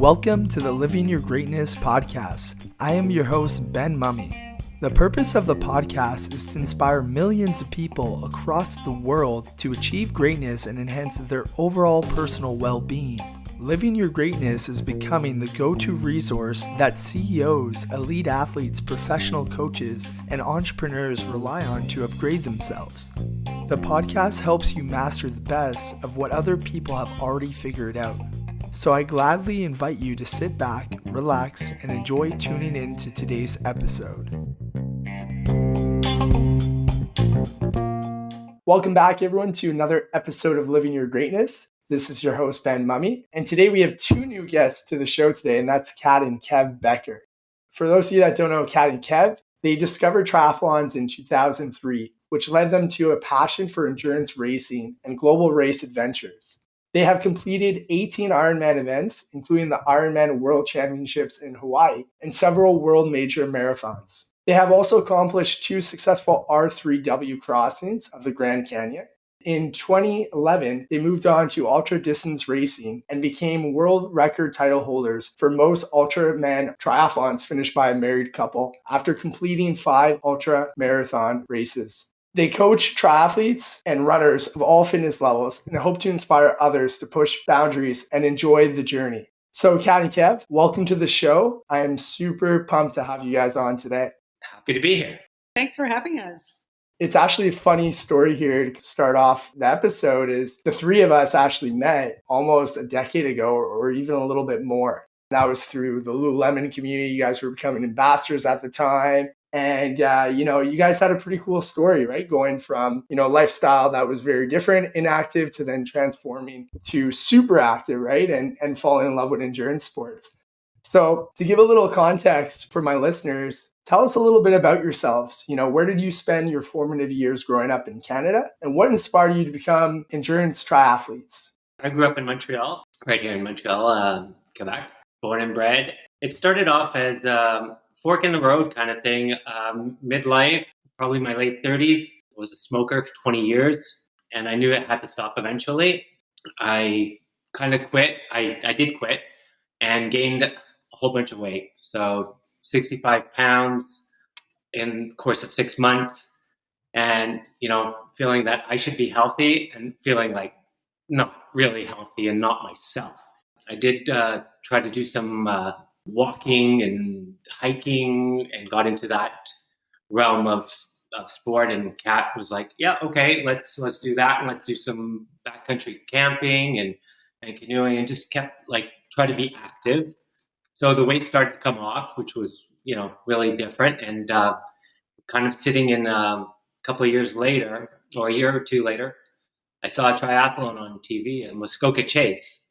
Welcome to the Living Your Greatness podcast. I am your host, Ben Mummy. The purpose of the podcast is to inspire millions of people across the world to achieve greatness and enhance their overall personal well-being. Living Your Greatness is becoming the go-to resource that CEOs, elite athletes, professional coaches, and entrepreneurs rely on to upgrade themselves. The podcast helps you master the best of what other people have already figured out. So I gladly invite you to sit back, relax, and enjoy tuning in to today's episode. Welcome back, everyone, to another episode of Living Your Greatness. This is your host, Ben Mummy, and today we have two new guests to the show today, and that's Kat and Kev Becker. For those of you that don't know Kat and Kev, they discovered triathlons in 2003, which led them to a passion for endurance racing and global race adventures. They have completed 18 Ironman events, including the Ironman World Championships in Hawaii and several world major marathons. They have also accomplished 2 successful R3W crossings of the Grand Canyon. In 2011, they moved on to ultra distance racing and became world record title holders for most Ultraman triathlons finished by a married couple after completing 5 ultra marathon races. They coach triathletes and runners of all fitness levels and hope to inspire others to push boundaries and enjoy the journey. So Kat and Kev, welcome to the show. I am super pumped to have you guys on today. Happy to be here. Thanks for having us. It's actually a funny story here to start off the episode is the three of us actually met almost a decade ago or even a little bit more. That was through the Lululemon community. You guys were becoming ambassadors at the time. And, you guys had a pretty cool story, right? Going from, lifestyle that was very different, inactive, to then transforming to super active, right? And falling in love with endurance sports. So to give a little context for my listeners, tell us a little bit about yourselves. Where did you spend your formative years growing up in Canada? And what inspired you to become endurance triathletes? I grew up in Montreal, right here in Montreal, Quebec, born and bred. It started off as fork in the road kind of thing. Midlife, probably my late 30s. I was a smoker for 20 years, and I knew it had to stop eventually. I kind of quit. I did quit and gained a whole bunch of weight. So 65 pounds in the course of 6 months, and, feeling that I should be healthy and feeling like not really healthy and not myself. I did try to do some walking and hiking and got into that realm of sport, and Kat was like, yeah, okay, let's do that, and let's do some backcountry camping and canoeing, and just kept try to be active. So the weight started to come off, which was really different, and kind of sitting in a couple of years later, or a year or two later, I saw a triathlon on TV in Muskoka Chase,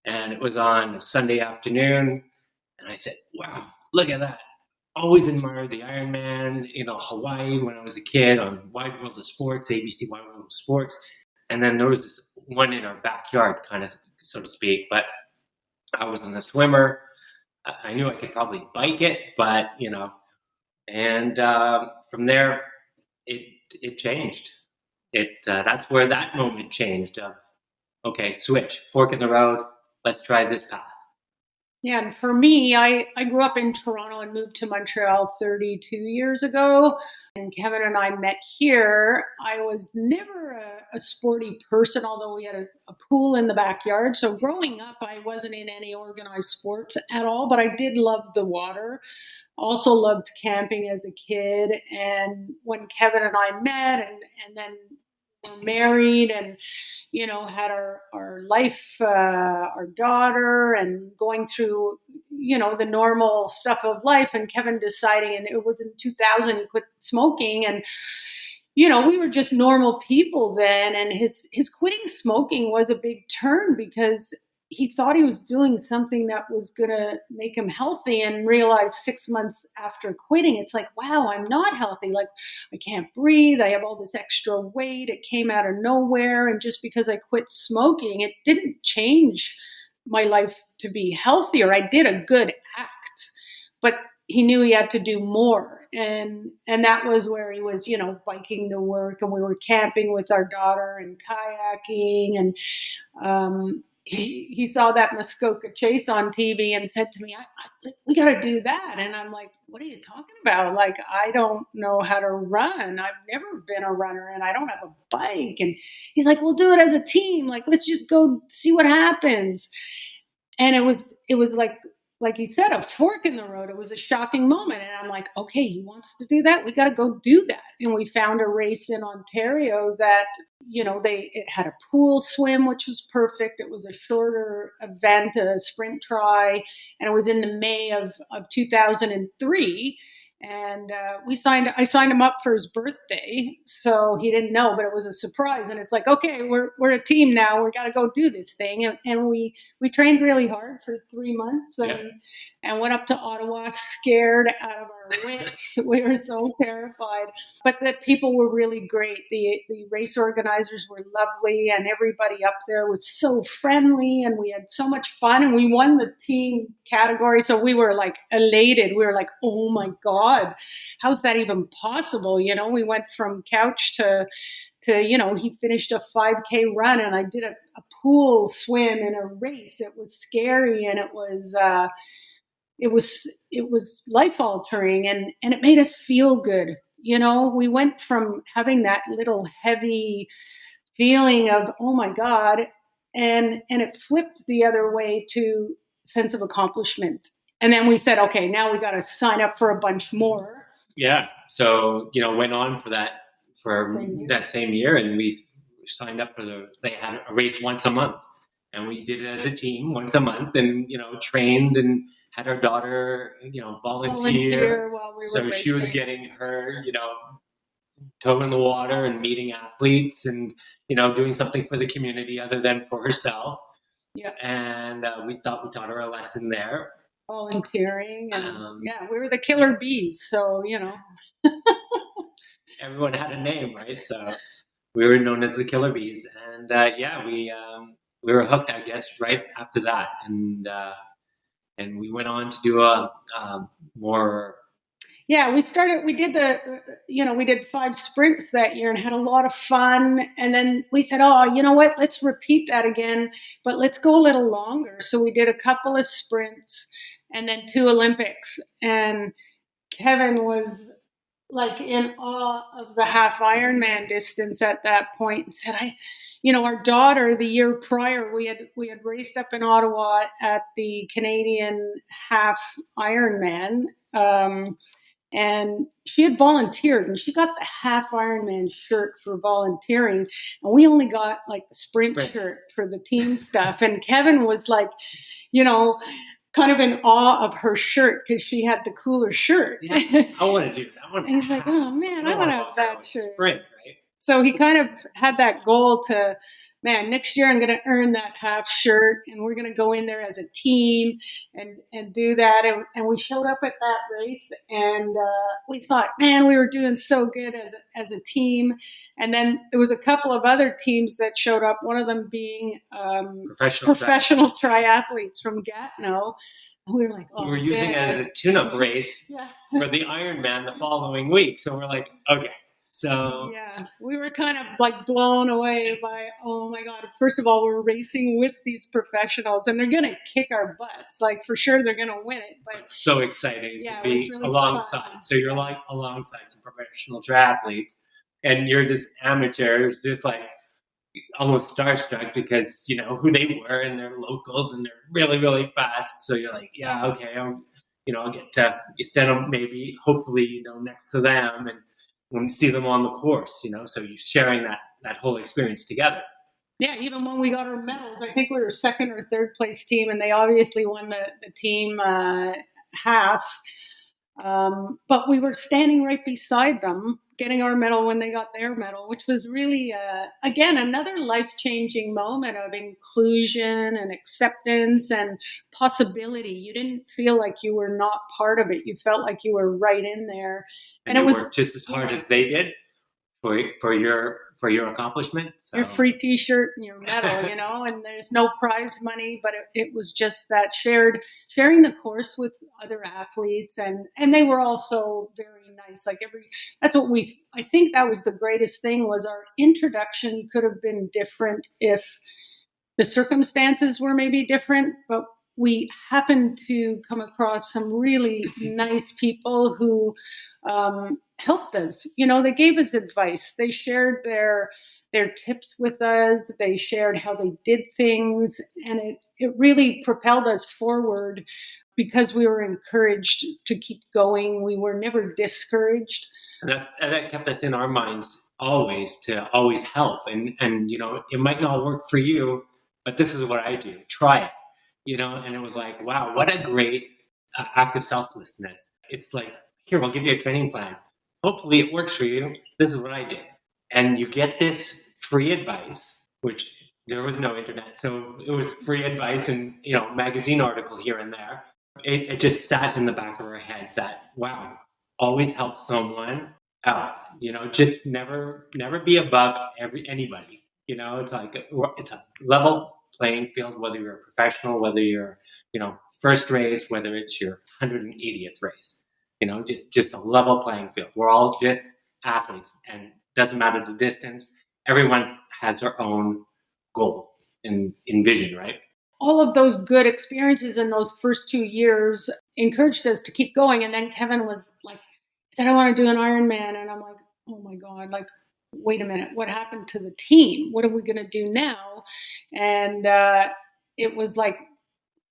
and it was on a Sunday afternoon. And I said, wow, look at that. Always admired the Ironman, Hawaii when I was a kid on Wide World of Sports, ABC Wide World of Sports. And then there was this one in our backyard, kind of, so to speak. But I wasn't a swimmer. I knew I could probably bike it, but, and from there, it changed. That's where that moment changed. Okay, switch, fork in the road. Let's try this path. Yeah, and for me, I grew up in Toronto and moved to Montreal 32 years ago. And Kevin and I met here. I was never a sporty person, although we had a pool in the backyard. So growing up, I wasn't in any organized sports at all, but I did love the water. Also loved camping as a kid. And when Kevin and I met and then were married and, had our life, our daughter, and going through, the normal stuff of life, and Kevin deciding, and it was in 2000, he quit smoking, and, we were just normal people then, and his quitting smoking was a big turn because he thought he was doing something that was going to make him healthy, and realized 6 months after quitting, it's like, wow, I'm not healthy. Like, I can't breathe. I have all this extra weight. It came out of nowhere. And just because I quit smoking, it didn't change my life to be healthier. I did a good act, but he knew he had to do more. And that was where he was, biking to work, and we were camping with our daughter and kayaking, and he saw that Muskoka Chase on TV and said to me, we got to do that. And I'm like, what are you talking about? Like, I don't know how to run. I've never been a runner and I don't have a bike. And he's like, we'll do it as a team. Like, let's just go see what happens. And it was like you said, a fork in the road. It was a shocking moment. And I'm like, okay, he wants to do that. We got to go do that. And we found a race in Ontario that, it had a pool swim, which was perfect. It was a shorter event, a sprint try. And it was in the May of 2003. And I signed him up for his birthday, so he didn't know, but it was a surprise. And it's like, okay, we're a team now. We got to go do this thing. And we trained really hard for 3 months and went up to Ottawa, scared out of our wits. We were so terrified, but the people were really great. The race organizers were lovely, and everybody up there was so friendly, and we had so much fun. And we won the team category, so we were like elated. We were like, oh my God, how's that even possible? We went from couch to he finished a 5K run and I did a pool swim in a race. It was scary and it was life altering and it made us feel good. We went from having that little heavy feeling of, oh my God, and it flipped the other way to sense of accomplishment. And then we said, okay, now we got to sign up for a bunch more. Yeah. So, went on for that same year. And we signed up they had a race once a month. And we did it as a team once a month and, trained and had our daughter, volunteer while we were so racing. She was getting her, toe in the water and meeting athletes and, doing something for the community other than for herself. Yeah. And we taught her a lesson there. Volunteering and we were the killer bees, so everyone had a name, right? So we were known as the killer bees, and we were hooked, I guess, right after that, and we went on to do more. Yeah, we did 5 sprints that year and had a lot of fun. And then we said, oh, you know what, let's repeat that again, but let's go a little longer. So we did a couple of sprints and then 2 Olympics. And Kevin was like in awe of the half Ironman distance at that point and said, our daughter, the year prior, we had raced up in Ottawa at the Canadian half Ironman. And she had volunteered and she got the half Ironman shirt for volunteering. And we only got like the sprint shirt for the team stuff. And Kevin was like, kind of in awe of her shirt because she had the cooler shirt. Yeah, I want to do that. And he's like, oh man, I want to have that shirt. Sprint, right? So he kind of had that goal to, man, next year I'm going to earn that half shirt and we're going to go in there as a team and do that. And we showed up at that race and we thought, man, we were doing so good as a team. And then there was a couple of other teams that showed up, one of them being professional triathletes from Gatineau. And we were like, oh, we were using it as a tune-up race for the Ironman the following week. So we're like, okay. So yeah, we were kind of like blown away by, oh my God, first of all, we're racing with these professionals and they're going to kick our butts. Like for sure they're going to win it. But it's so exciting to be really alongside. Fun. So you're like alongside some professional triathletes and you're this amateur who's just like almost starstruck because you know who they were and they're locals and they're really, really fast. So you're like, yeah, okay, I'll get to stand up maybe, hopefully, next to them and when you see them on the course, so you're sharing that whole experience together. Yeah, even when we got our medals, I think we were second or third place team, and they obviously won the team half. But we were standing right beside them, getting our medal when they got their medal, which was really, again, another life-changing moment of inclusion and acceptance and possibility. You didn't feel like you were not part of it. You felt like you were right in there. And it was worked just as hard as they did for your accomplishment. So. Your free T-shirt and your medal, and there's no prize money, but it was just that sharing the course with other athletes, and they were also very nice. Like I think that was the greatest thing was our introduction could have been different if The circumstances were maybe different, but we happened to come across some really nice people who helped us. They gave us advice. They shared their tips with us. They shared how they did things, and it really propelled us forward because we were encouraged to keep going. We were never discouraged. And that kept us in our minds always to always help. And it might not work for you, but this is what I do. Try it. And it was like, wow, what a great act of selflessness. It's like, here, I'll give you a training plan. Hopefully it works for you. This is what I did. And you get this free advice, which there was no internet. So it was free advice and, magazine article here and there. It just sat in the back of our heads that, wow, always help someone out. Just never be above anybody. It's like it's a level playing field, whether you're a professional, whether you're, first race, whether it's your 180th race. Just a level playing field. We're all just athletes, and doesn't matter the distance. Everyone has their own goal and vision, right? All of those good experiences in those first 2 years encouraged us to keep going. And then Kevin was like, he said, I want to do an Ironman. And I'm like, oh my God, like, wait a minute, what happened to the team? What are we going to do now? And it was like,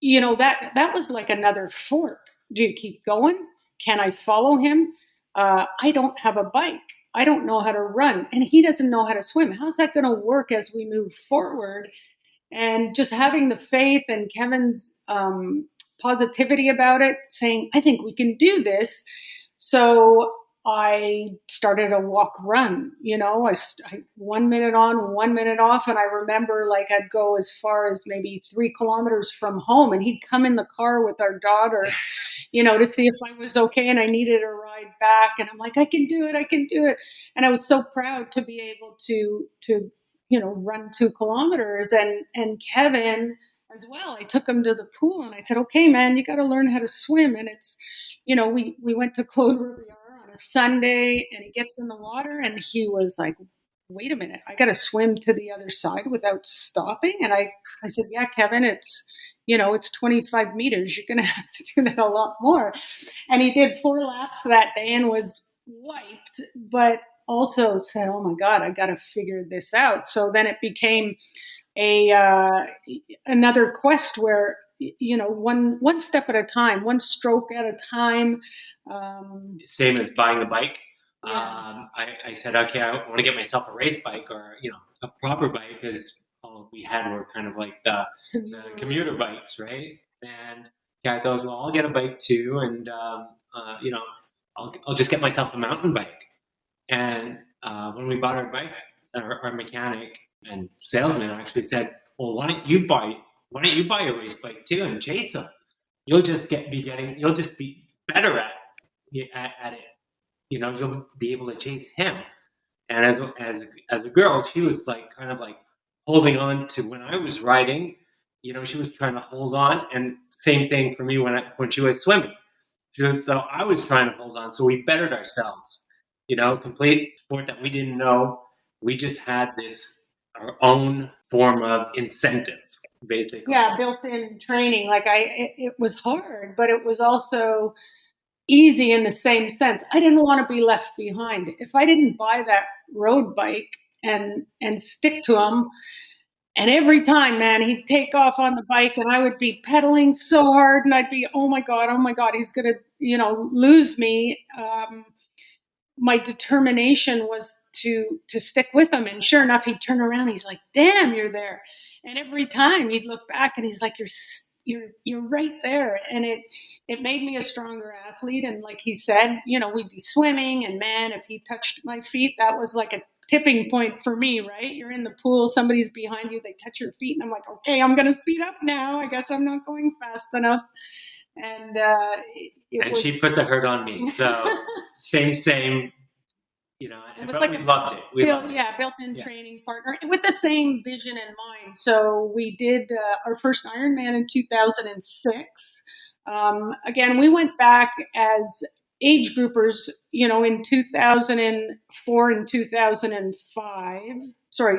that was like another fork. Do you keep going? Can I follow him? I don't have a bike. I don't know how to run. And he doesn't know how to swim. How's that going to work as we move forward? And just having the faith and Kevin's positivity about it, saying, I think we can do this. So I started a walk run, I 1 minute on, 1 minute off. And I remember like I'd go as far as maybe 3 kilometers from home, and he'd come in the car with our daughter, to see if I was okay and I needed a ride back. And I'm like, I can do it. And I was so proud to be able to run 2 kilometers, and Kevin as well. I took him to the pool and I said, okay, man, you got to learn how to swim. And it's, we went to Claude Riviere on a Sunday, and he gets in the water and he was like, wait a minute, I got to swim to the other side without stopping. And I said, yeah, Kevin, it's 25 meters. You're going to have to do that a lot more. And he did 4 laps that day and was wiped, but also said, oh my God, I got to figure this out. So then it became another quest where, one step at a time, one stroke at a time. Same as buying a bike. Yeah. I said, okay, I want to get myself a race bike, or, a proper bike, because all we had were kind of like the commuter bikes, right? And Kat goes, well, I'll get a bike too. And, I'll just get myself a mountain bike. And when we bought our bikes, our mechanic and salesman actually said, well, why don't you buy a race bike too and chase them? You'll just be better at it. You'll be able to chase him. And as a girl, she was like kind of like holding on to when I was riding. She was trying to hold on, and same thing for me when she was swimming. So I was trying to hold on. So we bettered ourselves. Complete sport that we didn't know. We just had our own form of incentive, basically. Yeah, built-in training. Like it was hard, but it was also easy in the same sense. I didn't want to be left behind. If I didn't buy that road bike and stick to him, and every time, man, he'd take off on the bike and I would be pedaling so hard and I'd be, oh my God, he's going to, lose me. My determination was to stick with him. And sure enough, he'd turn around. He's like, damn, you're there. And every time he'd look back and he's like, you're right there. And it made me a stronger athlete. And like he said, we'd be swimming, and man, if he touched my feet, that was like a tipping point for me, right? You're in the pool, somebody's behind you, they touch your feet, and I'm like, okay, I'm going to speed up now. I guess I'm not going fast enough. And she put the hurt on me. So same. But we loved it. Built-in training partner with the same vision in mind. So we did our first Ironman in 2006. Again, we went back as age groupers, in 2004 and 2005,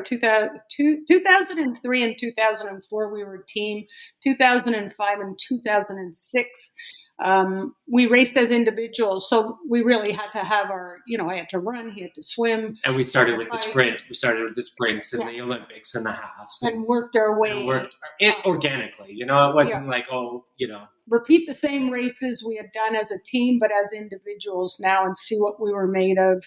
2003 and 2004, we were a team. 2005 and 2006, we raced as individuals. So we really had to have I had to run, he had to swim. And we started with the sprint. We started with the sprints and the Olympics and the halves. And worked our way. And worked organically. It wasn't repeat the same races we had done as a team, but as individuals now, and see what we were made of.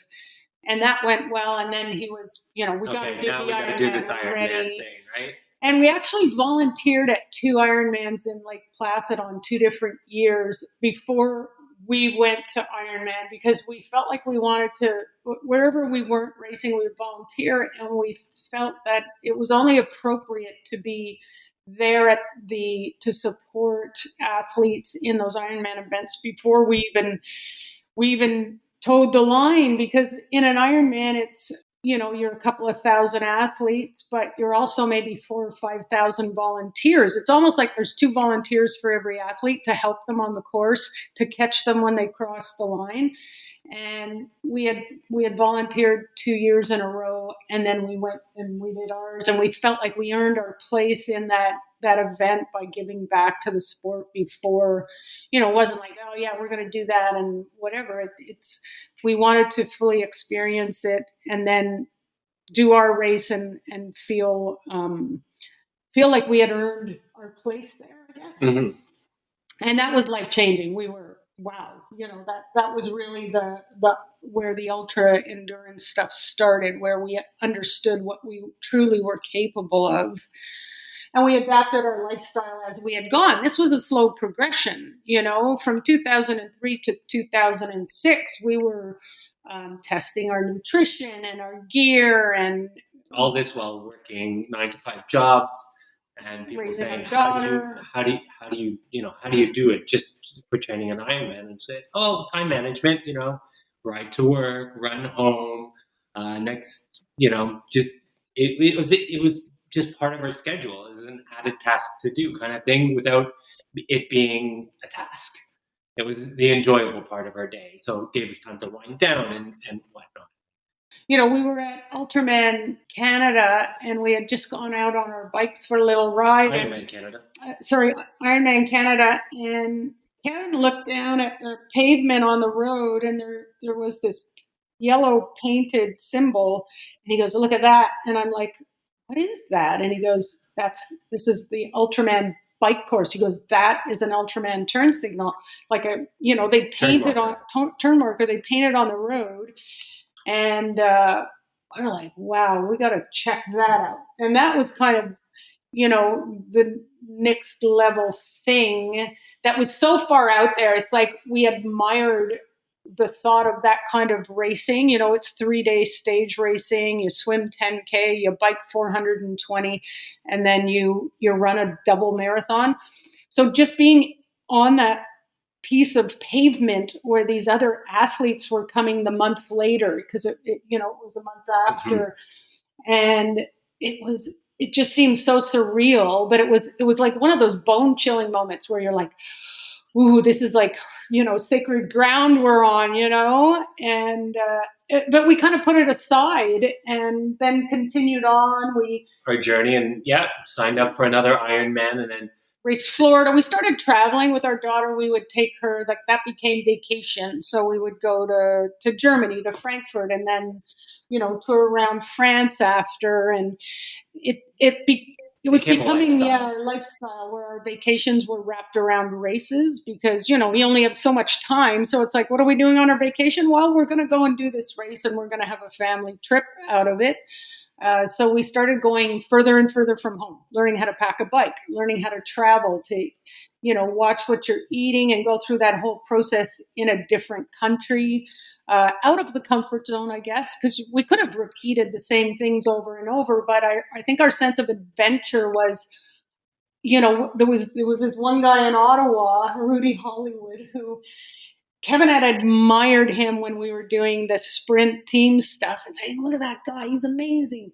And that went well. And then he was, we got to do this Ironman thing, right? And we actually volunteered at 2 Ironmans in Lake Placid on 2 different years before we went to Ironman, because we felt like we wanted to, wherever we weren't racing, we would volunteer. And we felt that it was only appropriate to be there to support athletes in those Ironman events before we even towed the line, because in an Ironman, it's, you're a couple of thousand athletes, but you're also maybe 4,000 or 5,000 volunteers. It's almost like there's 2 volunteers for every athlete to help them on the course, to catch them when they cross the line. And we had volunteered 2 years in a row, and then we went and we did ours, and we felt like we earned our place in that event by giving back to the sport before, it wasn't like, oh yeah, we're going to do that and whatever. We wanted to fully experience it and then do our race and feel like we had earned our place there, I guess. Mm-hmm. And that was life changing. We were, wow, that was really the where the ultra endurance stuff started, where we understood what we truly were capable of. And we adapted our lifestyle as we had gone. This was a slow progression, from 2003 to 2006, we were testing our nutrition and our gear, and all this while working 9-to-5 jobs. And people saying, how do you do it just for training an Ironman? And say, time management, ride to work, run home, it was just part of our schedule as an added task to do kind of thing, without it being a task. It was the enjoyable part of our day. So it gave us time to wind down and whatnot. We were at Ultraman Canada, and we had just gone out on our bikes for a little ride. Ironman Canada. Ironman Canada. And Kevin looked down at the pavement on the road, and there was this yellow painted symbol. And he goes, look at that. And I'm like, what is that? And he goes, this is the Ultraman bike course. He goes, that is an Ultraman turn signal. Like they painted on turn marker, they painted on the road. And we're like, wow, we got to check that out. And that was kind of, the next level thing that was so far out there. It's like we admired the thought of that kind of racing. It's 3-day stage racing. You swim 10K, you bike 420, and then you run a double marathon. So just being on that piece of pavement where these other athletes were coming the month later, because it was a month after, mm-hmm. And it just seemed so surreal, but it was like one of those bone chilling moments where you're like, ooh, this is like, sacred ground we're on, and but we kind of put it aside and then continued on. Our journey, and signed up for another Ironman, and then raced Florida. We started traveling with our daughter. We would take her, like that became vacation. So we would go to Germany, to Frankfurt, and then, tour around France after. And it was becoming our lifestyle, where our vacations were wrapped around races, because, we only have so much time. So it's like, what are we doing on our vacation? Well, we're going to go and do this race, and we're going to have a family trip out of it. So we started going further and further from home, learning how to pack a bike, learning how to travel, to, watch what you're eating and go through that whole process in a different country, out of the comfort zone, I guess, because we could have repeated the same things over and over. But I think our sense of adventure was, there was this one guy in Ottawa, Rudy Hollywood, who Kevin had admired him when we were doing the sprint team stuff and saying, look at that guy, he's amazing.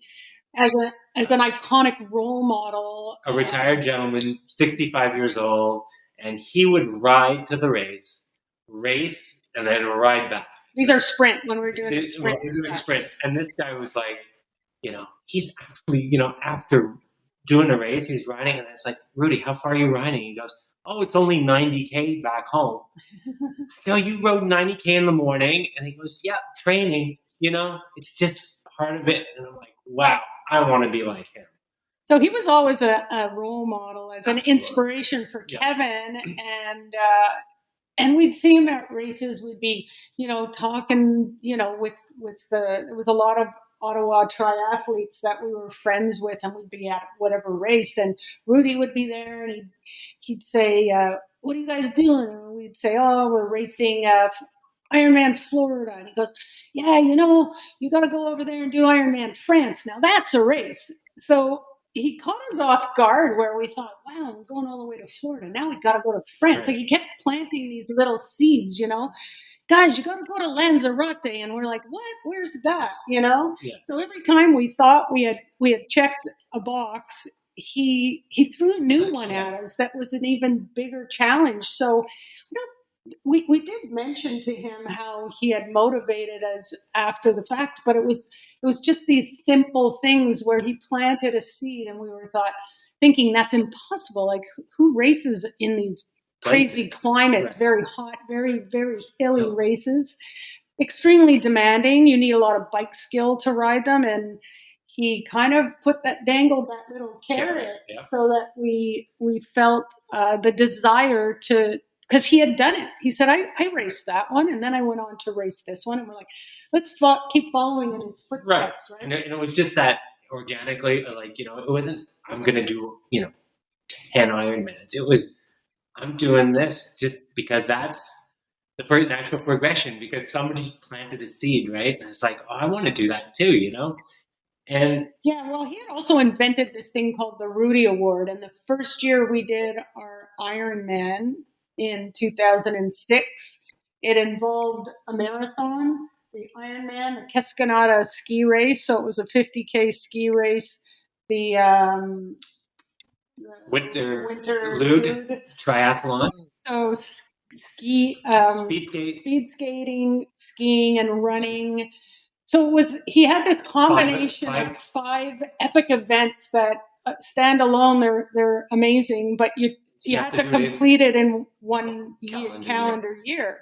As an iconic role model. A retired gentleman, 65 years old, and he would ride to the race and then a ride back. These are sprint when we're doing the sprint. Sprint. And this guy was like, he's actually, after doing a race, he's riding, and it's like, Rudy, how far are you riding? He goes, oh, it's only 90K back home. You rode 90K in the morning, and he goes, yeah, training, it's just part of it. And I'm like, wow, I want to be like him. So he was always a role model, as an inspiration for Kevin, and we'd see him at races. We'd be, talking, with there was a lot of Ottawa triathletes that we were friends with, and we'd be at whatever race, and Rudy would be there, and he'd say, what are you guys doing? And we'd say, oh, we're racing Ironman Florida. And he goes, yeah, you got to go over there and do Ironman France. Now that's a race. So he caught us off guard, where we thought, wow, we're going all the way to Florida. Now we got to go to France. Right. So he kept planting these little seeds, guys, you got to go to Lanzarote. And we're like, what? Where's that? Yeah. So every time we thought we had checked a box, he threw a new one at us that was an even bigger challenge. So we did mention to him how he had motivated us after the fact, but it was just these simple things where he planted a seed, and we were thinking that's impossible. Like, who races in these crazy climates, right. Very hot, very, very hilly races, extremely demanding. You need a lot of bike skill to ride them. And he kind of dangled that little carrot so that we felt the desire to, because he had done it. He said, I raced that one, and then I went on to race this one. And we're like, let's keep following in his footsteps, right? And it was just that organically, it wasn't, I'm going to do, 10 Ironmans. It was, I'm doing this just because that's the natural progression, because somebody planted a seed, right? And it's like, oh, I want to do that too, And yeah, well, he had also invented this thing called the Rudy Award. And the first year we did our Ironman in 2006, it involved a marathon, the Ironman, the Kailua-Kona ski race. So it was a 50K ski race. The winter lude triathlon. So speed skating, skiing, and running. So he had this combination of 5 epic events that stand alone. They're amazing, but you had to complete it in one calendar year.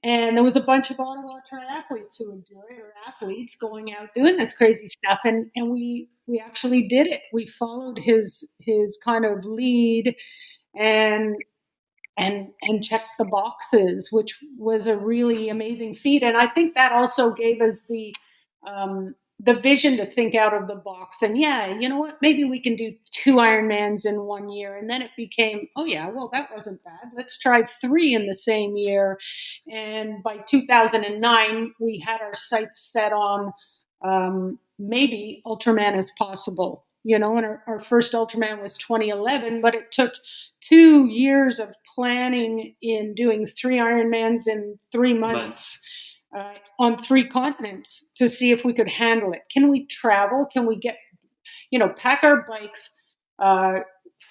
And there was a bunch of Ottawa triathletes who would do it, or athletes going out doing this crazy stuff. And we actually did it. We followed his kind of lead and checked the boxes, which was a really amazing feat. And I think that also gave us the vision to think out of the box. And you know what? Maybe we can do 2 Ironmans in 1 year. And then it became, oh yeah, well, that wasn't bad. Let's try 3 in the same year. And by 2009, we had our sights set on maybe Ultraman is possible. And our first Ultraman was 2011, but it took 2 years of planning in doing 3 Ironmans in 3 months. On 3 continents to see if we could handle it. Can we travel? Can we get, pack our bikes,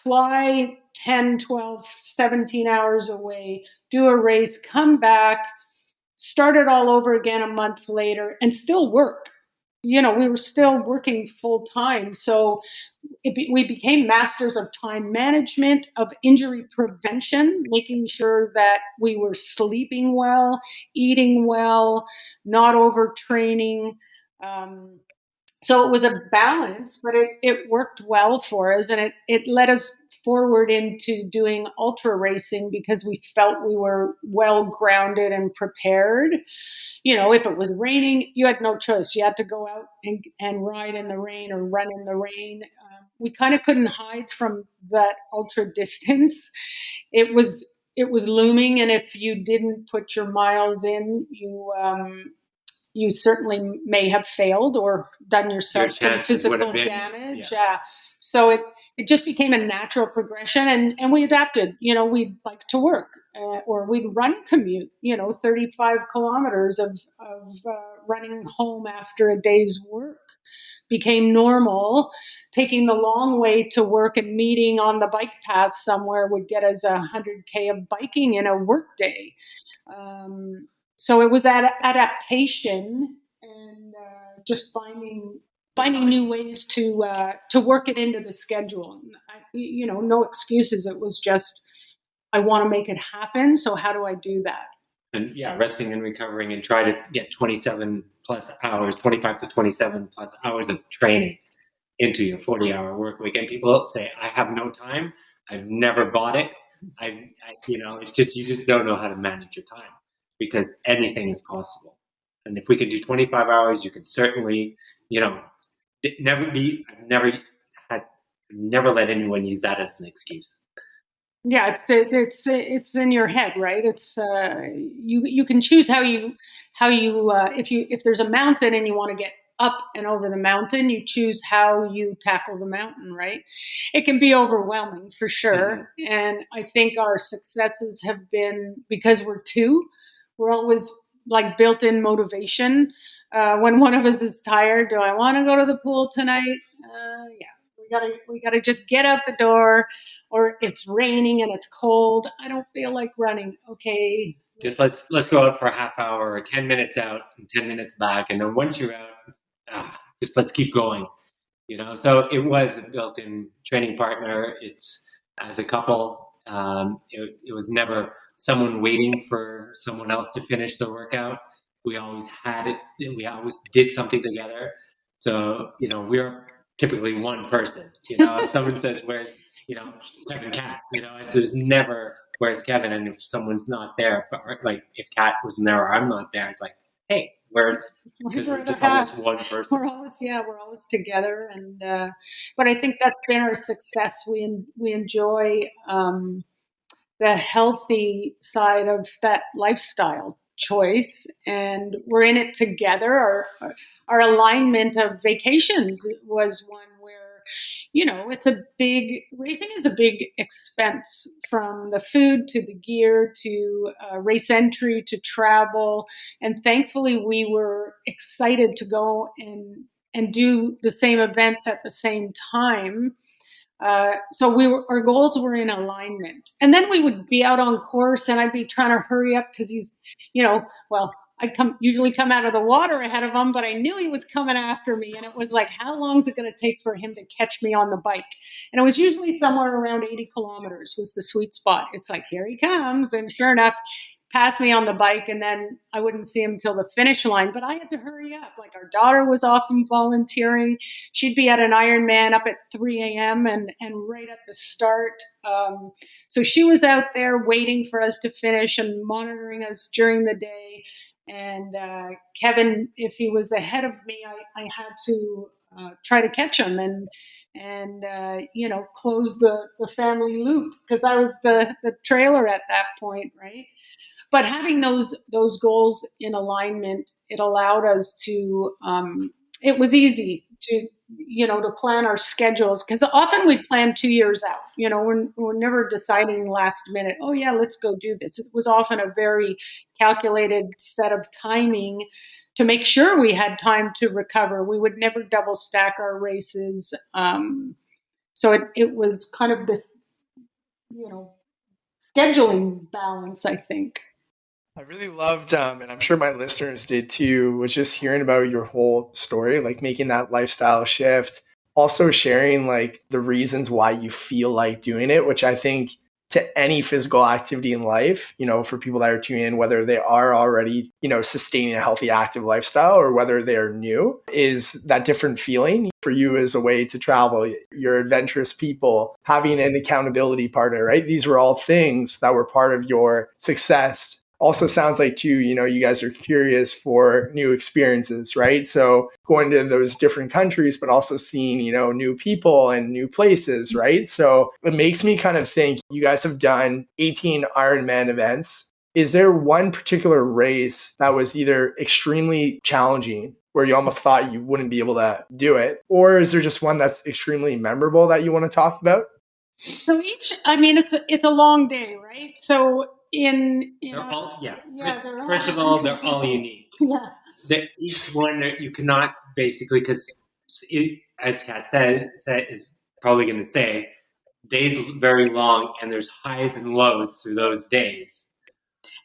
fly 10, 12, 17 hours away, do a race, come back, start it all over again a month later, and still work? We were still working full time. So we became masters of time management, of injury prevention, making sure that we were sleeping well, eating well, not overtraining. So it was a balance, but it worked well for us, and it led us forward into doing ultra racing because we felt we were well grounded and prepared. If it was raining, you had no choice. You had to go out and ride in the rain or run in the rain. We kind of couldn't hide from that ultra distance. It was looming, and if you didn't put your miles in, you certainly may have failed or done yourself some physical damage. Yeah. So it just became a natural progression, and we adapted. We'd bike to work, or we'd run commute, 35 kilometers of running home after a day's work became normal. Taking the long way to work and meeting on the bike path somewhere would get us 100K of biking in a work day. So it was that adaptation and just finding new ways to work it into the schedule. No excuses. It was just, I want to make it happen. So how do I do that? And resting and recovering, and try to get 27 plus hours, 25 to 27 plus hours of training into your 40-hour work week. And people say, I have no time. I've never bought it. It's just, you just don't know how to manage your time, because anything is possible. And if we can do 25 hours, you can certainly, never let anyone use that as an excuse. Yeah, it's in your head, right? It's you can choose how you if there's a mountain and you want to get up and over the mountain, you choose how you tackle the mountain, right? It can be overwhelming for sure. Mm-hmm. And I think our successes have been because we're always like built-in motivation. When one of us is tired, do I want to go to the pool tonight? Yeah. We gotta just get out the door, or it's raining and it's cold. I don't feel like running. Okay. Just let's go out for a half hour or 10 minutes out and 10 minutes back. And then once you're out, just let's keep going. So it was a built-in training partner. It's as a couple, it was never someone waiting for someone else to finish the workout. We always had it. We always did something together. So, we're typically one person. If someone says, where's, Kevin Kat, there's never, where's Kevin? And if someone's not there, like if Kat wasn't there or I'm not there, it's like, hey, because we're just almost one person. We're always together. And, but I think that's been our success. We enjoy, the healthy side of that lifestyle choice, and we're in it together. Our alignment of vacations was one where, racing is a big expense, from the food to the gear to race entry to travel. And thankfully we were excited to go and do the same events at the same time. So our goals were in alignment, and then we would be out on course, and I'd be trying to hurry up because he's, I'd usually come out of the water ahead of him, but I knew he was coming after me, and it was like, how long is it going to take for him to catch me on the bike? And it was usually somewhere around 80 kilometers was the sweet spot. It's like, here he comes, and sure enough, passed me on the bike, and then I wouldn't see him till the finish line, but I had to hurry up. Like, our daughter was often volunteering. She'd be at an Ironman up at 3 a.m. and right at the start. So she was out there waiting for us to finish and monitoring us during the day. And Kevin, if he was ahead of me, I had to try to catch him and close the family loop, because I was the trailer at that point, right? But having those goals in alignment, it allowed us to, it was easy to plan our schedules, because often we plan 2 years out. We're never deciding last minute, oh yeah, let's go do this. It was often a very calculated set of timing to make sure we had time to recover. We would never double stack our races. So it was kind of this, scheduling balance, I think. I really loved, and I'm sure my listeners did too, was just hearing about your whole story, like making that lifestyle shift, also sharing like the reasons why you feel like doing it, which I think to any physical activity in life, for people that are tuning in, whether they are already, sustaining a healthy, active lifestyle or whether they are new, is that different feeling for you as a way to travel. You're adventurous people, having an accountability partner, right? These were all things that were part of your success. Also sounds like too, you guys are curious for new experiences, right? So going to those different countries, but also seeing, new people and new places, right? So it makes me kind of think, you guys have done 18 Ironman events. Is there one particular race that was either extremely challenging, where you almost thought you wouldn't be able to do it? Or is there just one that's extremely memorable that you want to talk about? So it's a long day, right? So they're all first of all, they're all unique. Yeah, each one you cannot basically, because as Kat said is probably going to say, days very long, and there's highs and lows through those days.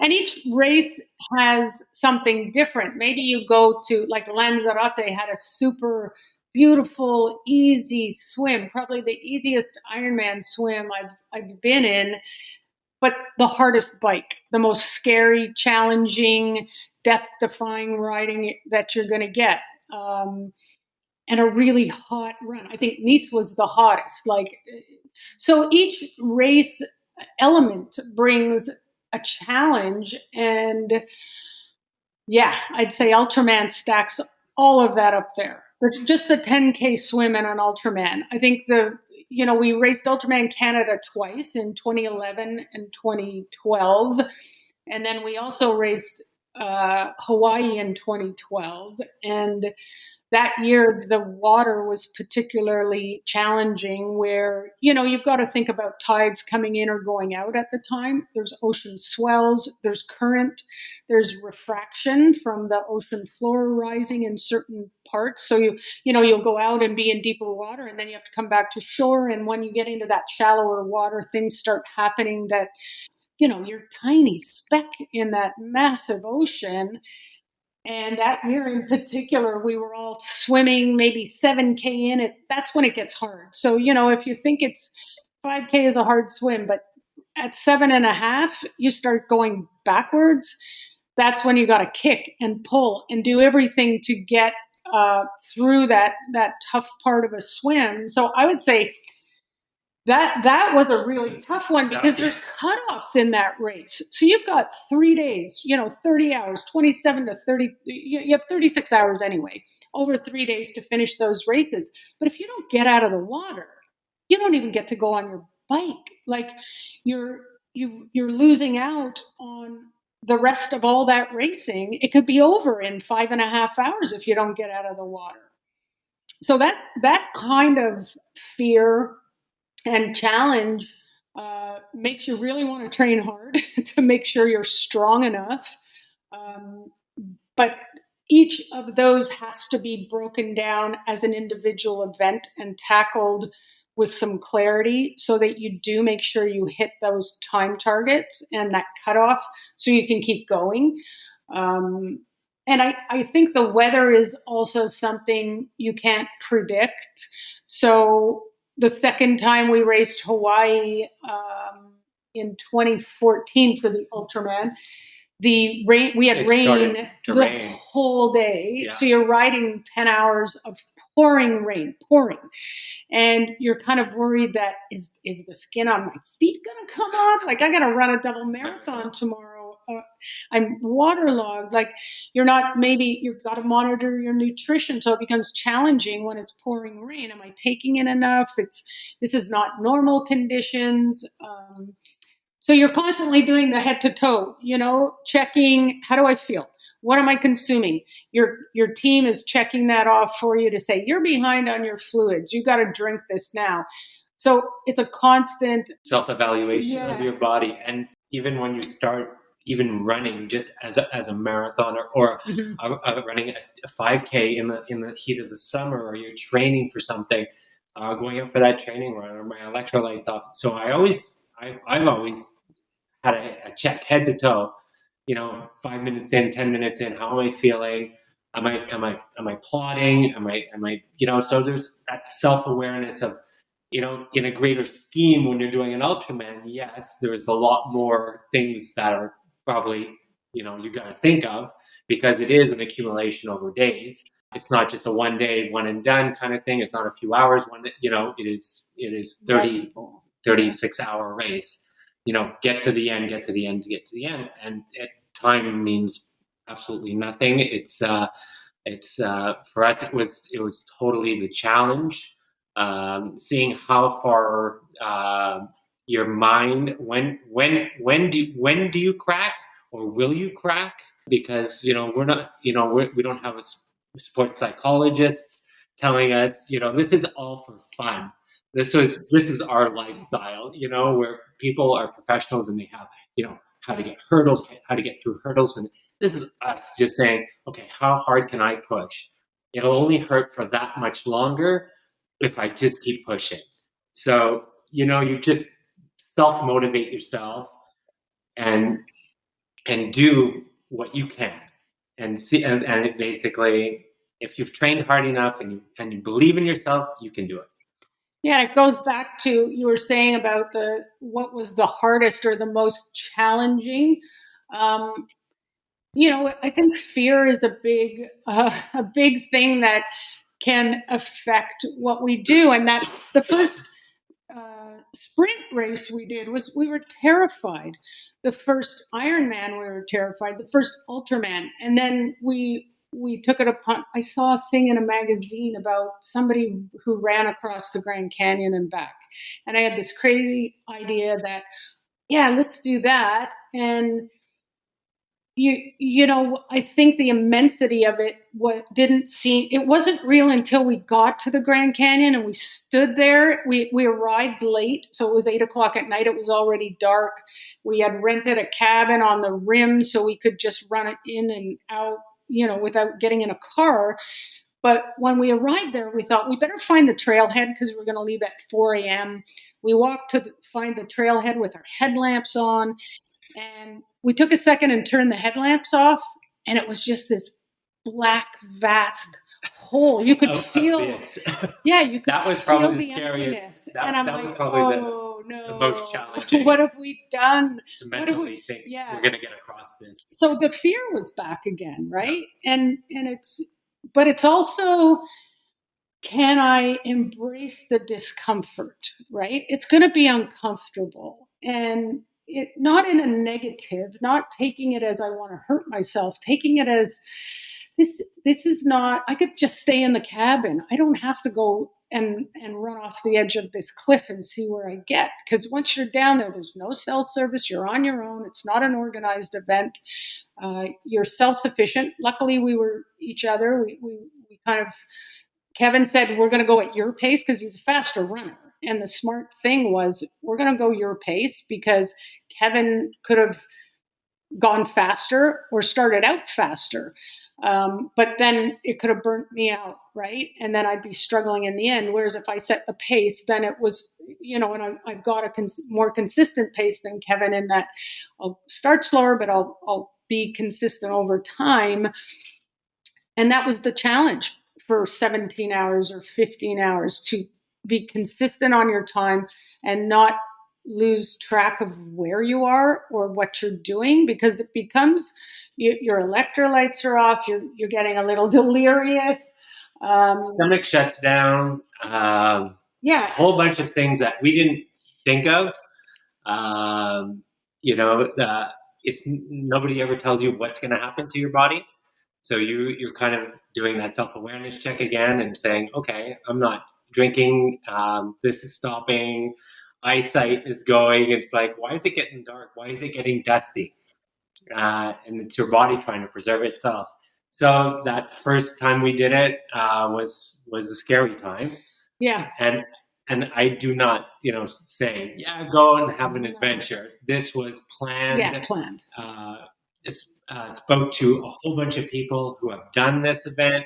And each race has something different. Maybe you go to, like Lanzarote had a super beautiful, easy swim, probably the easiest Ironman swim I've been in, but the hardest bike, the most scary, challenging, death-defying riding that you're going to get. And a really hot run. I think Nice was the hottest. So each race element brings a challenge, and yeah, I'd say Ultraman stacks all of that up there. It's just the 10K swim and an Ultraman. I think we raced Ultraman Canada twice in 2011 and 2012, and then we also raced Hawaii in 2012, and that year the water was particularly challenging where, you've got to think about tides coming in or going out at the time. There's ocean swells, there's current, there's refraction from the ocean floor rising in certain parts. So you'll go out and be in deeper water, and then you have to come back to shore. And when you get into that shallower water, things start happening that, you're tiny speck in that massive ocean. And that year in particular, we were all swimming maybe 7K in it. That's when it gets hard. So, if you think it's 5K is a hard swim, but at 7.5, you start going backwards. That's when you got to kick and pull and do everything to get through that tough part of a swim. So I would say that was a really tough one because there's cutoffs in that race. So you've got 3 days, 30 hours, 27 to 30, you have 36 hours anyway, over 3 days to finish those races. But if you don't get out of the water, you don't even get to go on your bike. Like you're losing out on the rest of all that racing. It could be over in 5.5 hours if you don't get out of the water. So that kind of fear and challenge makes you really want to train hard to make sure you're strong enough. But each of those has to be broken down as an individual event and tackled with some clarity so that you do make sure you hit those time targets and that cutoff so you can keep going. And I think the weather is also something you can't predict. So the second time we raced Hawaii in 2014 for the Ultraman, we had rain the whole day. Yeah. So you're riding 10 hours of pouring rain, and you're kind of worried that is the skin on my feet going to come off? Like I got to run a double marathon tomorrow. I'm waterlogged. Like you've got to monitor your nutrition. So it becomes challenging when it's pouring rain. Am I taking in enough? This is not normal conditions. So you're constantly doing the head to toe, checking, how do I feel? What am I consuming? Your team is checking that off for you to say, you're behind on your fluids. You got to drink this now. So it's a constant self-evaluation of your body. And even when you start even running just as a marathoner or running a 5K in the heat of the summer, or you're training for something, going out for that training run, or my electrolytes off. So I've always had a check head to toe, 5 minutes in, 10 minutes in, how am I feeling? Am I plotting? Am I, so there's that self-awareness of, in a greater scheme when you're doing an Ultraman, yes, there's a lot more things that are probably, you got to think of because it is an accumulation over days. It's not just a 1 day, one and done kind of thing. It's not a few hours, it is 36 hour race. Get to the end, and time means absolutely nothing. It's for us, it was totally the challenge, seeing how far your mind, when do you crack, or will you crack? Because we're not, we don't have a sports psychologists telling us, this is all for fun. This is our lifestyle, where people are professionals and they have, how to get hurdles, how to get through hurdles. And this is us just saying, okay, how hard can I push? It'll only hurt for that much longer if I just keep pushing. So, you just self-motivate yourself and and do what you can, and see, and it basically, if you've trained hard enough and you believe in yourself, you can do it. Yeah, it goes back to you were saying about what was the hardest or the most challenging. I think fear is a big thing that can affect what we do, and that the first sprint race we did we were terrified. The first Ironman we were terrified. The first Ultraman, and then we took it upon. I saw a thing in a magazine about somebody who ran across the Grand Canyon and back, and I had this crazy idea that let's do that. And I think the immensity of it it wasn't real until we got to the Grand Canyon and we stood there. We arrived late, so it was 8:00 at night. It was already dark. We had rented a cabin on the rim so we could just run it in and out, without getting in a car. But when we arrived there, we thought we better find the trailhead because we were going to leave at 4 a.m. We walked to find the trailhead with our headlamps on. And we took a second and turned the headlamps off, and it was just this black, vast hole. You could feel, you could. That was probably the scariest. That was probably the most challenging. What have we done? To mentally think we're going to get across this. So the fear was back again, right? And but it's also, can I embrace the discomfort? Right? It's going to be uncomfortable, and not in a negative, not taking it as I want to hurt myself, taking it as this is not, I could just stay in the cabin. I don't have to go and run off the edge of this cliff and see where I get. Because once you're down there, there's no cell service. You're on your own. It's not an organized event. You're self-sufficient. Luckily, we were each other. We kind of, Kevin said, we're going to go at your pace because he's a faster runner. And the smart thing was, we're going to go your pace because Kevin could have gone faster or started out faster. But then it could have burnt me out, right? And then I'd be struggling in the end. Whereas if I set the pace, then it was, and I've got a more consistent pace than Kevin in that I'll start slower, but I'll be consistent over time. And that was the challenge for 17 hours or 15 hours to be consistent on your time and not lose track of where you are or what you're doing, because it becomes your electrolytes are off. You're getting a little delirious. Stomach shuts down. A whole bunch of things that we didn't think of. It's nobody ever tells you what's going to happen to your body. So you're kind of doing that self-awareness check again and saying, okay, I'm not drinking, this is stopping, eyesight is going. It's like, why is it getting dark? Why is it getting dusty? And it's your body trying to preserve itself. So that first time we did it was a scary time. Yeah. And I do not, say, go and have an adventure. This was planned. Yeah, planned. Spoke to a whole bunch of people who have done this event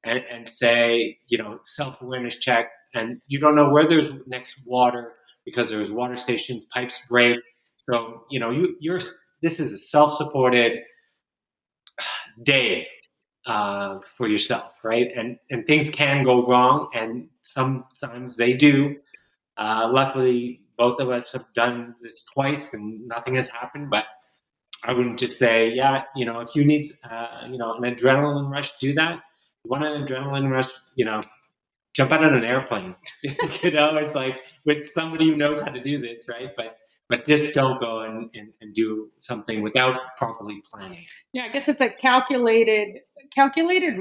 and say, self-awareness check, and you don't know where there's next water because there's water stations, pipes break. So, this is a self-supported day for yourself, right? And things can go wrong, and sometimes they do. Luckily, both of us have done this twice and nothing has happened, but I wouldn't just say, if you need, an adrenaline rush, do that. You want an adrenaline rush, jump out on an airplane. It's like with somebody who knows how to do this, right? But just don't go and do something without properly planning. Yeah, I guess it's a calculated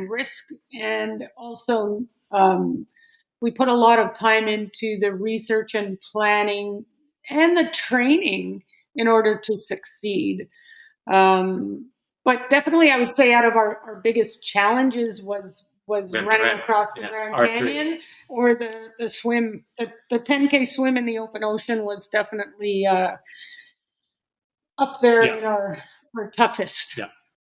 risk, and also we put a lot of time into the research and planning and the training in order to succeed. But definitely, I would say out of our biggest challenges was running across the Grand Canyon, or the swim, the 10K swim in the open ocean was definitely up there in our toughest. Yeah.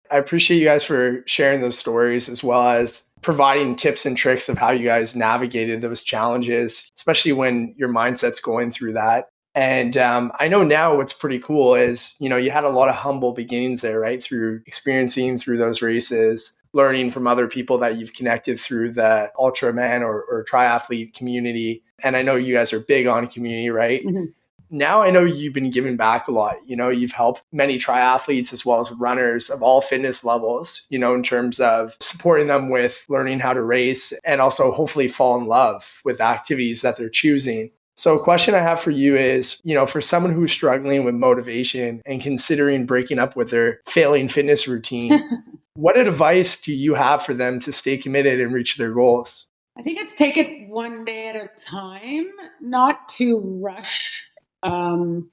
I appreciate you guys for sharing those stories, as well as providing tips and tricks of how you guys navigated those challenges, especially when your mindset's going through that. And I know now what's pretty cool is, you had a lot of humble beginnings there, right? Through experiencing through those races, learning from other people that you've connected through the Ultraman or triathlete community. And I know you guys are big on community, right? Mm-hmm. Now I know you've been giving back a lot. You've helped many triathletes as well as runners of all fitness levels, in terms of supporting them with learning how to race and also hopefully fall in love with activities that they're choosing. So a question I have for you is, for someone who's struggling with motivation and considering breaking up with their failing fitness routine, what advice do you have for them to stay committed and reach their goals? I think it's take it one day at a time, not to rush. You've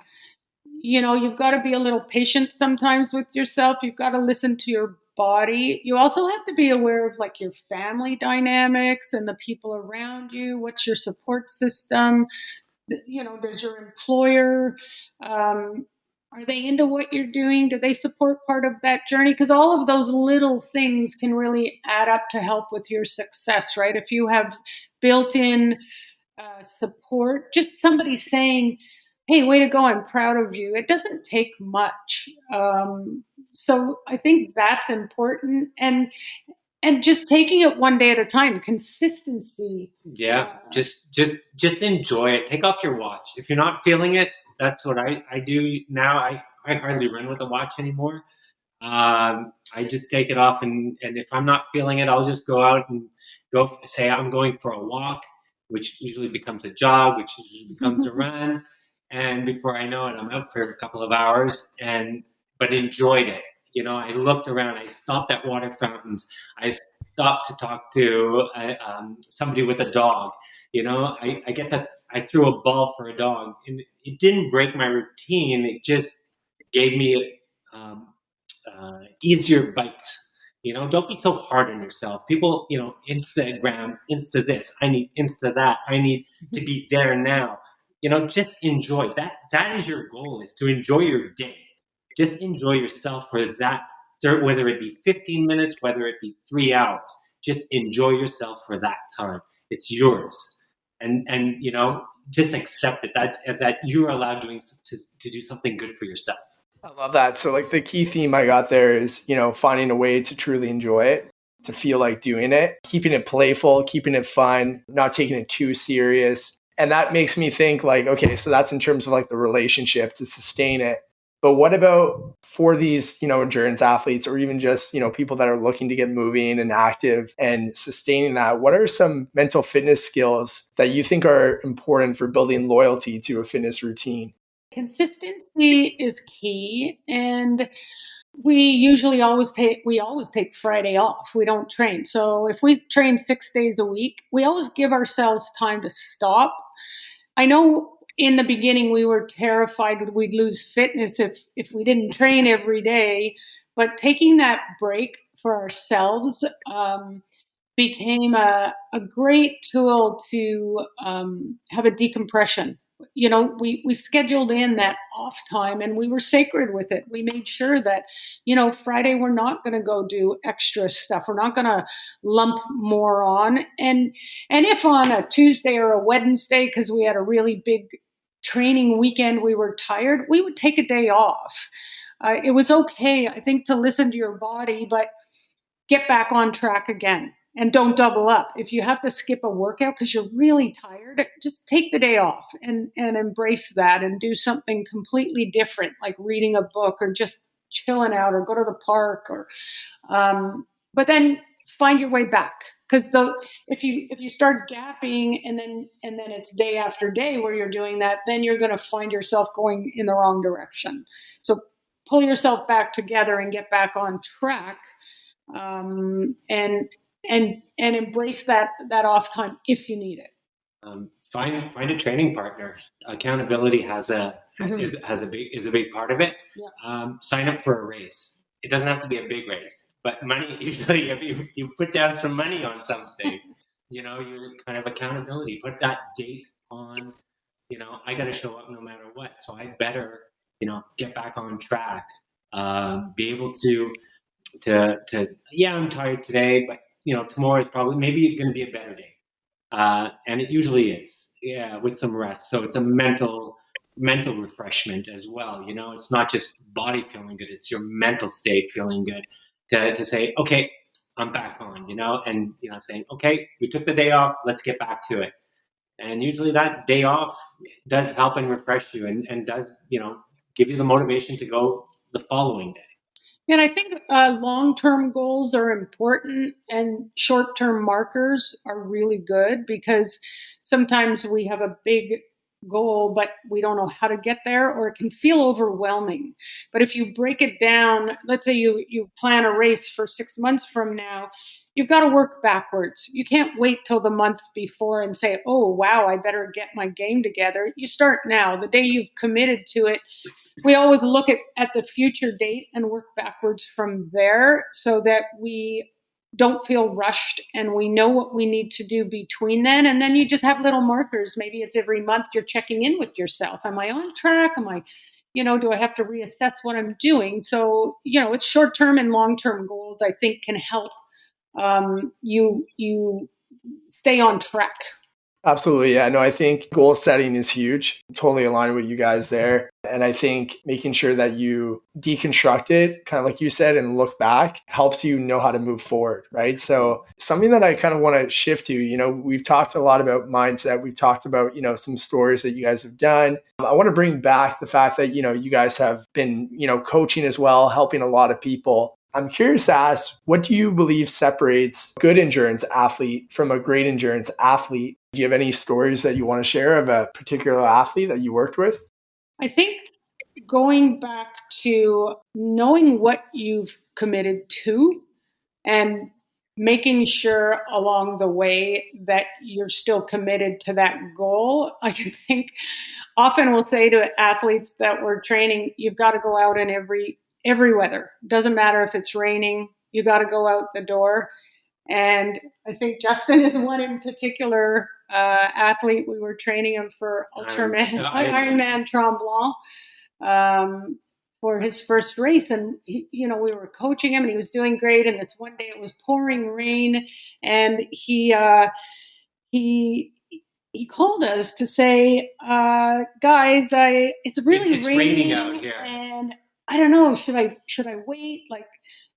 got to be a little patient sometimes with yourself. You've got to listen to your body. You also have to be aware of like your family dynamics and the people around you. What's your support system? Does your employer, are they into what you're doing? Do they support part of that journey? Because all of those little things can really add up to help with your success, right? If you have built-in support, just somebody saying, hey, way to go, I'm proud of you. It doesn't take much. So I think that's important. And just taking it one day at a time, consistency. Yeah, just enjoy it. Take off your watch. If you're not feeling it, that's what I do now. I hardly run with a watch anymore. I just take it off, and if I'm not feeling it, I'll just go out and go say I'm going for a walk, which usually becomes a jog, which usually becomes a run. And before I know it, I'm out for a couple of hours, but enjoyed it. I looked around. I stopped at water fountains. I stopped to talk to somebody with a dog. I get that. I threw a ball for a dog, and it didn't break my routine. It just gave me easier bites. Don't be so hard on yourself. People, Instagram, Insta this. I need Insta that. I need to be there now. Just enjoy that. That is your goal, is to enjoy your day. Just enjoy yourself for that, whether it be 15 minutes, whether it be 3 hours. Just enjoy yourself for that time. It's yours. And just accept it, that you're allowed to do something good for yourself. I love that. So like the key theme I got there is, finding a way to truly enjoy it, to feel like doing it, keeping it playful, keeping it fun, not taking it too serious. And that makes me think like, okay, so that's in terms of like the relationship to sustain it. But what about for these, endurance athletes or even just, people that are looking to get moving and active and sustaining that? What are some mental fitness skills that you think are important for building loyalty to a fitness routine? Consistency is key. And we always take Friday off. We don't train. So if we train 6 days a week, we always give ourselves time to stop. I know in the beginning we were terrified that we'd lose fitness if we didn't train every day, but taking that break for ourselves became a great tool to have a decompression. We scheduled in that off time and we were sacred with it. We made sure that, Friday we're not going to go do extra stuff. We're not going to lump more on. And if on a Tuesday or a Wednesday, because we had a really big training weekend, we were tired, we would take a day off. It was okay, I think, to listen to your body, but get back on track again. And don't double up. If you have to skip a workout because you're really tired, just take the day off and embrace that and do something completely different, like reading a book or just chilling out or go to the park but then find your way back. Because if you start gapping and then it's day after day where you're doing that, then you're going to find yourself going in the wrong direction. So pull yourself back together and get back on track, and embrace that off time if you need it. Find a training partner. Accountability is a big part of it. Yeah. Sign up for a race. It doesn't have to be a big race, but money. Usually, if you put down some money on something, you're kind of accountability. Put that date on. I got to show up no matter what. So I better, get back on track. Be able to yeah, I'm tired today, but tomorrow is probably maybe going to be a better day. And it usually is, with some rest. So it's a mental mental refreshment as well. It's not just body feeling good, it's your mental state feeling good to say, okay, I'm back on, and, saying, okay, we took the day off, let's get back to it. And usually that day off does help and refresh you and does, give you the motivation to go the following day. And I think long-term goals are important and short-term markers are really good, because sometimes we have a big goal, but we don't know how to get there, or it can feel overwhelming. But if you break it down, let's say you plan a race for 6 months from now, you've got to work backwards. You can't wait till the month before and say, oh, wow, I better get my game together. You start now. The day you've committed to it, we always look at the future date and work backwards from there, so that we don't feel rushed and we know what we need to do between then. And then you just have little markers. Maybe it's every month you're checking in with yourself. Am I on track? Am I, do I have to reassess what I'm doing? So, it's short-term and long-term goals, I think, can help you stay on track. Absolutely. Yeah. No, I think goal setting is huge. Totally aligned with you guys there. And I think making sure that you deconstruct it, kind of like you said, and look back helps you know how to move forward, right? So something that I kind of want to shift to, we've talked a lot about mindset. We've talked about, some stories that you guys have done. I want to bring back the fact that, you guys have been, coaching as well, helping a lot of people. I'm curious to ask, what do you believe separates a good endurance athlete from a great endurance athlete? Do you have any stories that you want to share of a particular athlete that you worked with? I think going back to knowing what you've committed to and making sure along the way that you're still committed to that goal. I think often we'll say to athletes that we're training, you've got to go out in every weather. Doesn't matter if it's raining, you got to go out the door. And I think Justin is one in particular athlete. We were training him for Ironman Tremblant for his first race. And, we were coaching him and he was doing great. And this one day it was pouring rain. And he called us to say, guys, it's really raining out here. And I don't know, should I wait? Like,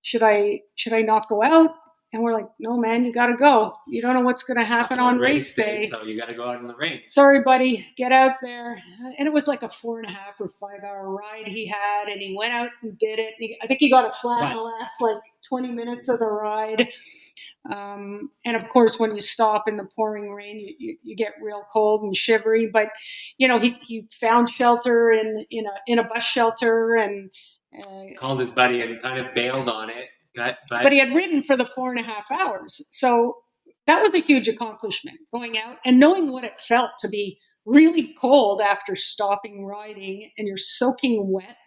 should I not go out? And we're like, no, man, you got to go. You don't know what's going to happen on race day. So you got to go out in the rain. Sorry, buddy, get out there. And it was like a 4.5 or 5 hour ride he had. And he went out and did it. I think he got a flat in the last 20 minutes of the ride. And of course, when you stop in the pouring rain, you get real cold and shivery. But, he found shelter in a bus shelter and called his buddy and kind of bailed on it. But he had ridden for the 4.5 hours. So that was a huge accomplishment, going out and knowing what it felt to be really cold after stopping riding and you're soaking wet.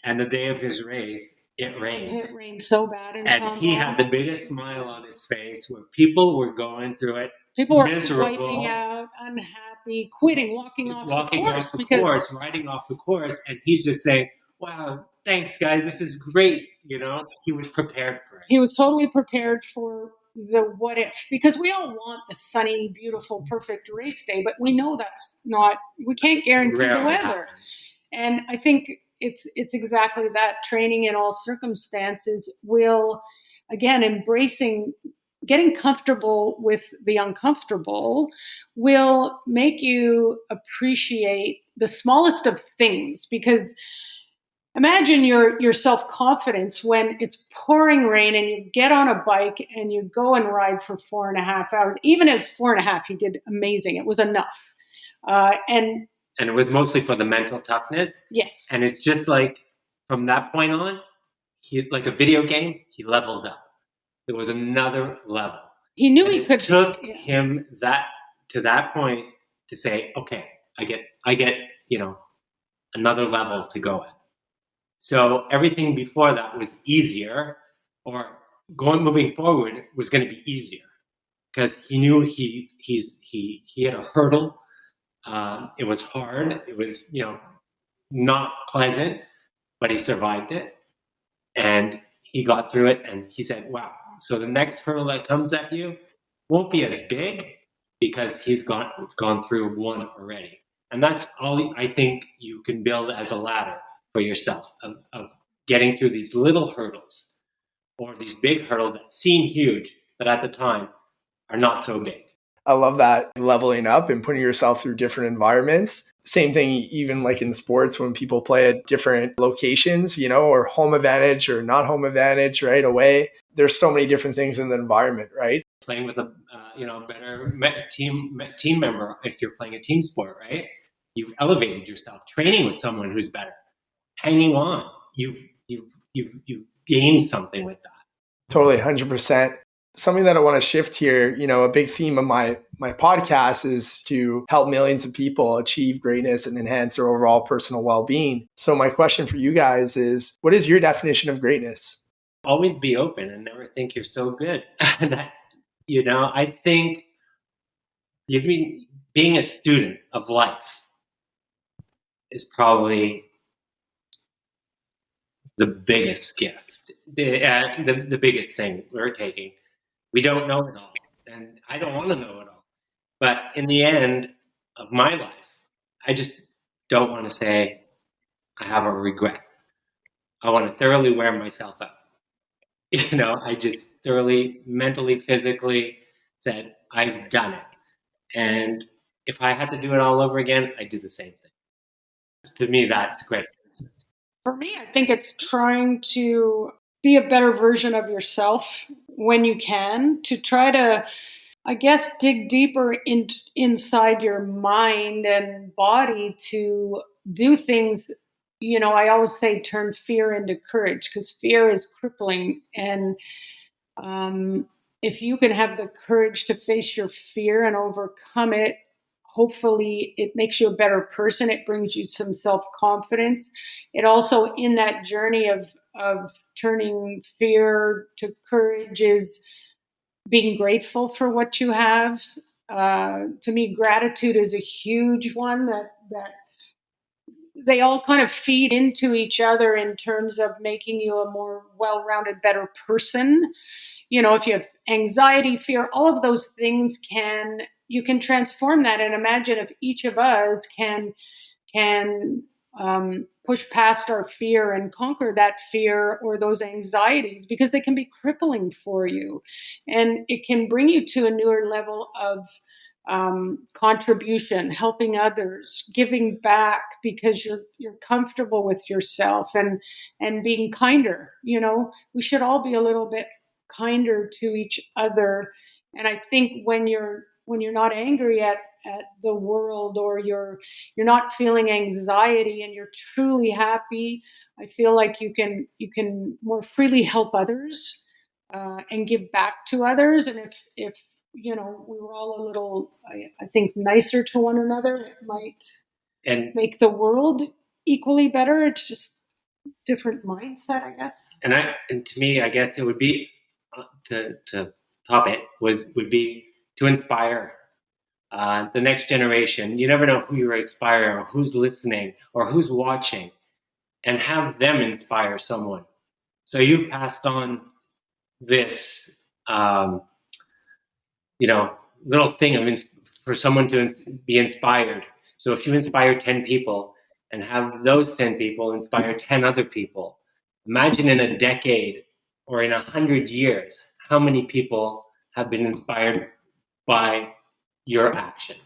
And the day of his race, it rained. It rained so bad in Tremblant. And he had the biggest smile on his face where people were going through it. People were miserable, wiping out, unhappy, quitting, walking off the course. Riding off the course. And he's just saying, wow, thanks, guys. This is great. He was prepared for it. He was totally prepared for the what if, because we all want the sunny, beautiful, perfect race day, but we know we can't guarantee the weather. Happens. And I think it's exactly that. Training in all circumstances will, again, getting comfortable with the uncomfortable will make you appreciate the smallest of things, because imagine your self-confidence when it's pouring rain and you get on a bike and you go and ride for 4.5 hours. Even as 4.5, he did amazing. It was enough. And it was mostly for the mental toughness. Yes. And it's just from that point on, he, like a video game, he leveled up. It was another level. He knew he could. It took him to that point to say, okay, I get another level to go at. So everything before that was easier, or moving forward was going to be easier, because he knew he had a hurdle. It was hard. It was not pleasant, but he survived it, and he got through it. And he said, "Wow! So the next hurdle that comes at you won't be as big, because he's gone through one already." And that's all I think you can build as a ladder for yourself of getting through these little hurdles or these big hurdles that seem huge, but at the time are not so big. I love that, leveling up and putting yourself through different environments. Same thing, even like in sports, when people play at different locations, or home advantage or not home advantage, right? Away. There's so many different things in the environment, right? Playing with a better team member if you're playing a team sport, right? You've elevated yourself. Training with someone who's better, hanging on. You've gained something with that. Totally, 100%. Something that I want to shift here, a big theme of my podcast is to help millions of people achieve greatness and enhance their overall personal well-being. So my question for you guys is, what is your definition of greatness? Always be open and never think you're so good. I think being a student of life is probably the biggest gift, the biggest thing we're taking. We don't know it all, and I don't want to know it all. But in the end of my life, I just don't want to say I have a regret. I want to thoroughly wear myself out. I just thoroughly, mentally, physically said, I've done it. And if I had to do it all over again, I'd do the same thing. To me, that's great. For me, I think it's trying to be a better version of yourself when you can, to try to, I guess, dig deeper inside your mind and body to do things. I always say turn fear into courage, because fear is crippling. And if you can have the courage to face your fear and overcome it, hopefully it makes you a better person. It brings you some self-confidence. It also, in that journey of turning fear to courage, is being grateful for what you have. To me, gratitude is a huge one that they all kind of feed into each other in terms of making you a more well-rounded, better person. If you have anxiety, fear, all of those things you can transform that. And imagine if each of us can push past our fear and conquer that fear or those anxieties, because they can be crippling for you. And it can bring you to a newer level of contribution, helping others, giving back, because you're comfortable with yourself and being kinder. We should all be a little bit kinder to each other. And I think when you're not angry at the world, or you're not feeling anxiety and you're truly happy, I feel like you can more freely help others and give back to others. And if we were all a little, I think, nicer to one another, it might make the world equally better. It's just different mindset, I guess. And to me, I guess it would be to top it would be to inspire the next generation. You never know who you're inspiring, or who's listening, or who's watching, and have them inspire someone. So you've passed on this, little thing for someone to be inspired. So if you inspire 10 people and have those 10 people inspire 10 other people, imagine in a decade or in 100 years, how many people have been inspired by your action.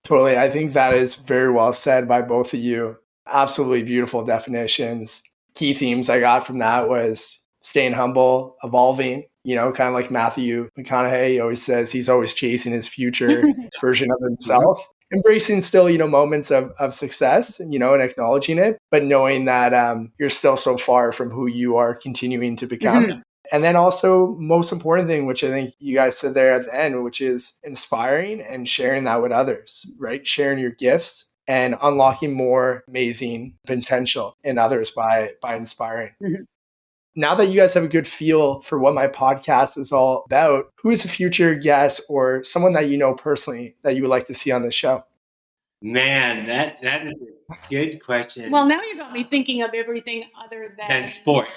Totally. I think that is very well said by both of you. Absolutely beautiful definitions. Key themes I got from that was staying humble, evolving, kind of like Matthew McConaughey always says, he's always chasing his future version of himself. Embracing still, moments of success, and acknowledging it, but knowing that you're still so far from who you are continuing to become. Mm-hmm. And then also, most important thing, which I think you guys said there at the end, which is inspiring and sharing that with others, right? Sharing your gifts and unlocking more amazing potential in others by inspiring. Mm-hmm. Now that you guys have a good feel for what my podcast is all about, who is a future guest or someone that you know personally that you would like to see on the show? Man, that is a good question. Well, now you got me thinking of everything other than sport.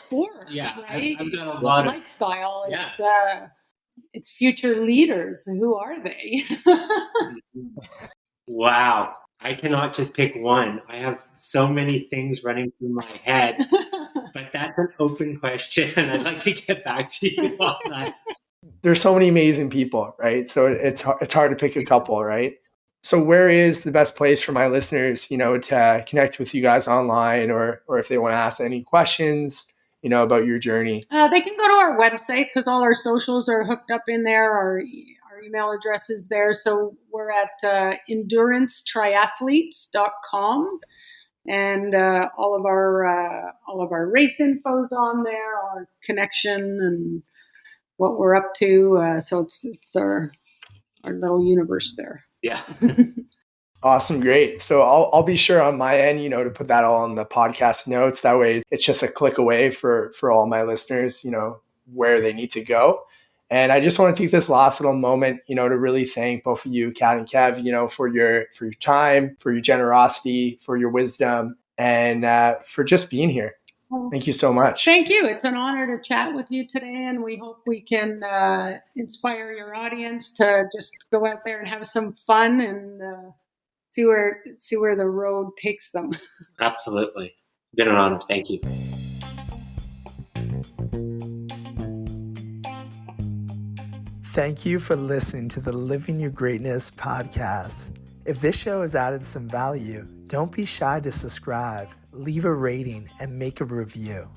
Yeah, right? I've got a lot of lifestyle. Yeah. It's future leaders. Who are they? Wow. I cannot just pick one. I have so many things running through my head, but that's an open question, and I'd like to get back to you on that. There's so many amazing people, right? So it's hard to pick a couple, right? So where is the best place for my listeners, to connect with you guys online, or if they want to ask any questions, about your journey? They can go to our website because all our socials are hooked up in there. Our email address is there. So we're at endurancetriathletes.com, and all of our race info's on there, our connection and what we're up to. So it's our little universe there. Yeah. Awesome. Great. So I'll be sure on my end, to put that all on the podcast notes. That way it's just a click away for all my listeners, where they need to go. And I just want to take this last little moment, to really thank both of you, Kat and Kev, for your time, for your generosity, for your wisdom, and for just being here. Thank you so much. Thank you. It's an honor to chat with you today, and we hope we can inspire your audience to just go out there and have some fun and see where the road takes them. Absolutely. Been an honor. Thank you. Thank you for listening to the Living Your Greatness podcast. If this show has added some value, don't be shy to subscribe, leave a rating, and make a review.